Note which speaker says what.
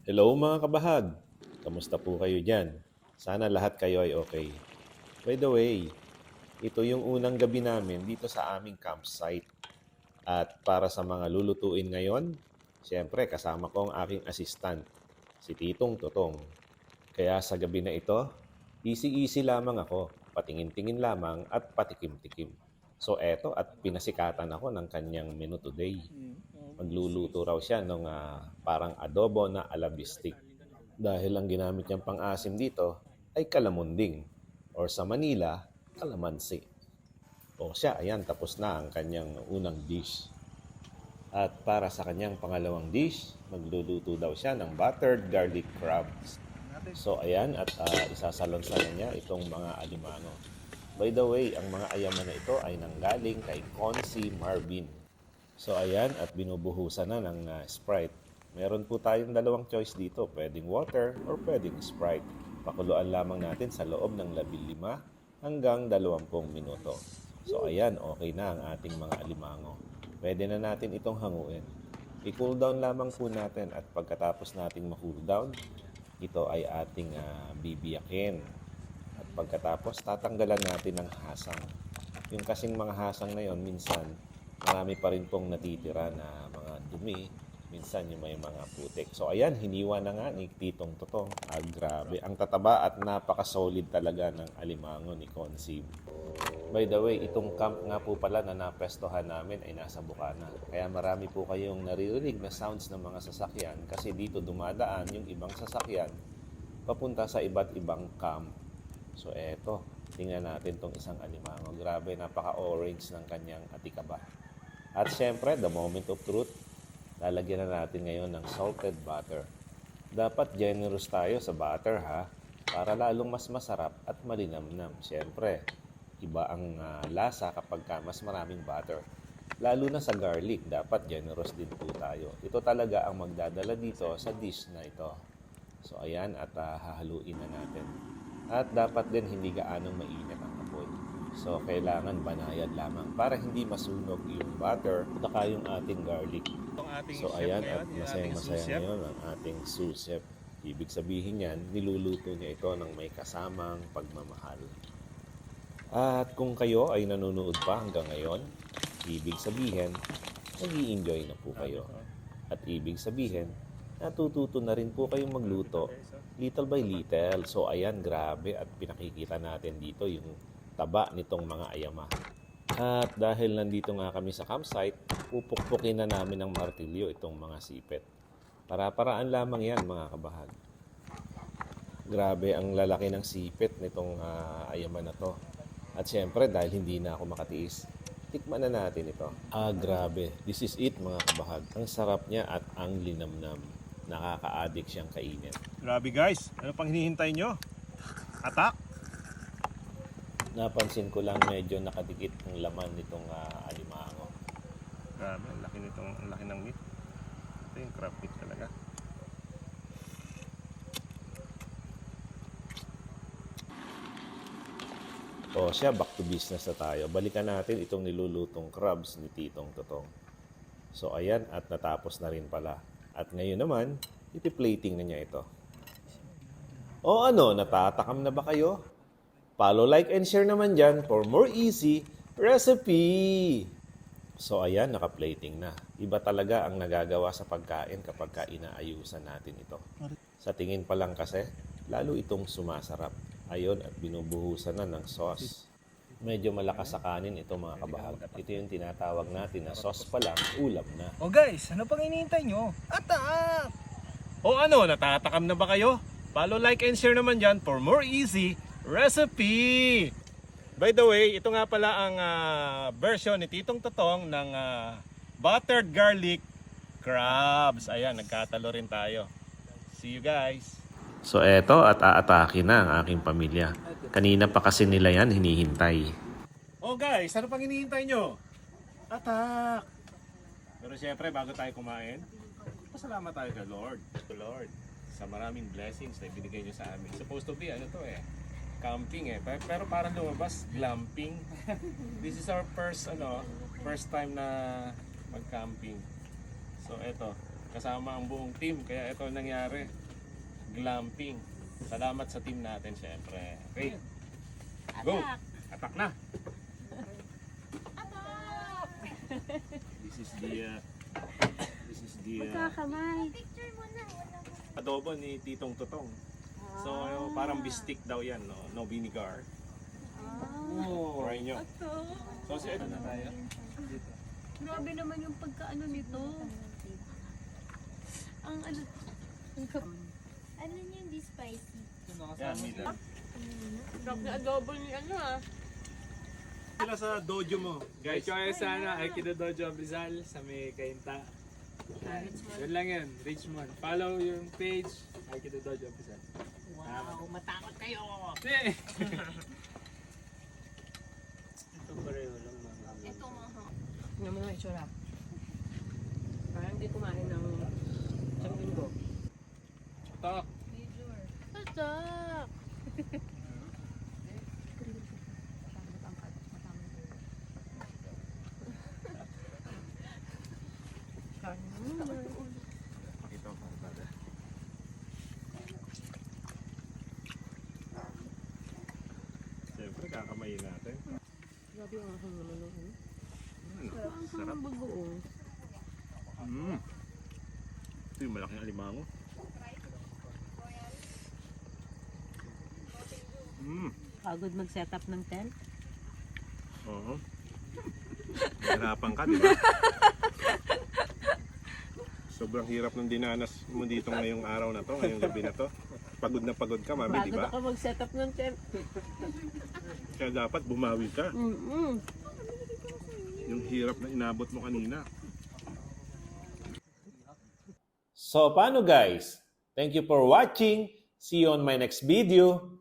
Speaker 1: Hello mga kabahag! Kamusta po kayo dyan? Sana lahat kayo ay okay. By the way, ito yung unang gabi namin dito sa aming campsite. At para sa mga lulutuin ngayon, siyempre kasama ko ang aking assistant, si Titong Totong. Kaya sa gabi na ito, easy-easy lamang ako, patingin-tingin lamang at patikim-tikim. So eto at pinasikatan ako ng kanyang menu today. Magluluto raw siya ng parang adobo na alabistik. Dahil ang ginamit niyang pang-asim dito ay kalamunding or sa Manila, kalamansi. O siya, ayan, tapos na ang kanyang unang dish. At para sa kanyang pangalawang dish, magluluto daw siya ng buttered garlic crabs. So ayan, at isasalonsanan niya itong mga alimango. By the way, ang mga ayaman na ito ay nanggaling kay Consi Marvin. So ayan, at binubuhusan na ng Sprite. Meron po tayong dalawang choice dito, pwedeng water or pwedeng Sprite. Pakuluan lamang natin sa loob ng 15 hanggang 20 minuto. So ayan, okay na ang ating mga alimango. Pwede na natin itong hanguin. I-cool down lamang po natin at pagkatapos nating ma-cool down, ito ay ating bibiyakin. At pagkatapos, tatanggalan natin ng hasang. Yung kasing mga hasang na yon, minsan, marami pa rin pong natitira na mga dumi. Minsan yung may mga putik. So ayan, hiniwa na nga ni Titong Totong. Grabe. Ang tataba at napaka-solid talaga ng alimango ni Consi. By the way, itong camp nga po pala na napestohan namin ay nasa Bukana. Kaya marami po kayong naririnig na sounds ng mga sasakyan kasi dito dumadaan yung ibang sasakyan papunta sa iba't ibang camp. So eto, tingnan natin tong isang alimango. Grabe, napaka-orange ng kanyang atikaba. At syempre, the moment of truth, lalagyan na natin ngayon ng salted butter. Dapat generous tayo sa butter ha, para lalong mas masarap at malinamnam. Syempre, iba ang lasa kapag mas maraming butter. Lalo na sa garlic, dapat generous din po tayo. Ito talaga ang magdadala dito sa dish na ito. So ayan, at hahaluin na natin. At dapat din hindi gaanong mainit ang apoy. So kailangan banayad lamang para hindi masunog yung butter at yung ating garlic. So ayan, at masayang-masaya ngayon ang ating sous chef. Ibig sabihin yan, niluluto niya ito ng may kasamang pagmamahal. At kung kayo ay nanonood pa hanggang ngayon, ibig sabihin, nag-i-enjoy na po kayo. At ibig sabihin, natututo na rin po kayong magluto little by little. So ayan, grabe, at pinakikita natin dito yung taba nitong mga ayama. At dahil nandito nga kami sa campsite, pupukpukin na namin ng martilyo itong mga sipet. Para-paraan lamang yan mga kabahag. Grabe ang lalaki ng sipet nitong ayama na to. At syempre, dahil hindi na ako makatiis, tikman na natin ito. Grabe. This is it mga kabahag. Ang sarap niya at ang linamnam. Nakaka-addict siyang kainin.
Speaker 2: Grabe guys, ano pang hinihintay nyo? Atak?
Speaker 1: Napansin ko lang medyo nakadikit ng laman nitong alimango.
Speaker 2: Grabe, ang laki ng meat. Ito yung crab meat talaga.
Speaker 1: O siya, back to business na tayo. Balikan natin itong nilulutong crabs ni Titong Totong. So ayan, at natapos na rin pala. At ngayon naman, ipi-plating na niya ito. O ano, natatakam na ba kayo? Follow, like, and share naman dyan for more easy recipe. So ayan, naka-plating na. Iba talaga ang nagagawa sa pagkain kapag inaayusan natin ito. Sa tingin pa lang kasi, lalo itong sumasarap. Ayun, at binubuhusan na ng sauce. Medyo malakas sa kanin ito mga kabahag. Ito yung tinatawag natin na sauce pa lang, ulam na.
Speaker 3: O guys, ano pang hinihintay nyo? Atak!
Speaker 2: O ano, natatakam na ba kayo? Follow, like, and share naman dyan for more easy recipe. By the way, ito nga pala ang version ni Titong Totong ng buttered garlic crabs. Ayan, nagkatalo rin tayo. See you guys.
Speaker 1: So eto, at aatake na ang aking pamilya. Kanina pa kasi nila yan hinihintay.
Speaker 2: Oh guys, ano pang hinihintay nyo? Atak! Pero syempre, bago tayo kumain, pasalamat tayo kay Lord. Lord, sa maraming blessings na ibinigay nyo sa amin. Supposed to be, camping Pero parang lumabas, glamping. This is our first time na mag-camping. So eto, kasama ang buong team. Kaya ito nangyari. Glamping. Salamat sa team natin, syempre. Okay. Go! Atak na! This is the
Speaker 4: Magkakamay.
Speaker 2: adobo ni Titong Totong. So, parang bistik daw yan, no? No vinegar. Oh, try nyo. So, ano na tayo?
Speaker 4: Grabe naman yung pagkaano nito. Ang ano. Ano niya hindi spicy?
Speaker 2: Yan, Mila.
Speaker 5: Sarap na adobo ni ano ah.
Speaker 2: Sila sa dojo mo, guys.
Speaker 6: Guys, sana Aikido Dojo Rizal sa may Kainta. Yun lang yun, Richmond. Follow yung page, Aikido Dojo Rizal.
Speaker 5: Wow, matakot kayo.
Speaker 6: Ito pareho lang mga.
Speaker 4: Ito mga.
Speaker 5: Tingnan mo na itsura. Parang hindi kumain ng isang linggo.
Speaker 2: Tak.
Speaker 4: Patak!
Speaker 2: Pakita ko para. Siyempre, kakamayin natin.
Speaker 5: Grabe yung ahang naman nun.
Speaker 2: Sarap.
Speaker 5: Ang bagoong.
Speaker 2: Ito yung malaking alimango.
Speaker 5: Pagod mag-set up ng tent.
Speaker 2: Oo. Hirapan ka, di ba? Sobrang hirap ng dinanas mo dito ngayong araw na to, ngayong gabi na to. Pagod na pagod ka, mami, di
Speaker 5: Pagod
Speaker 2: ba?
Speaker 5: ako mag-set up ng tent.
Speaker 2: Kaya dapat bumawi ka. Yung hirap na inabot mo kanina.
Speaker 1: So, paano guys? Thank you for watching. See you on my next video.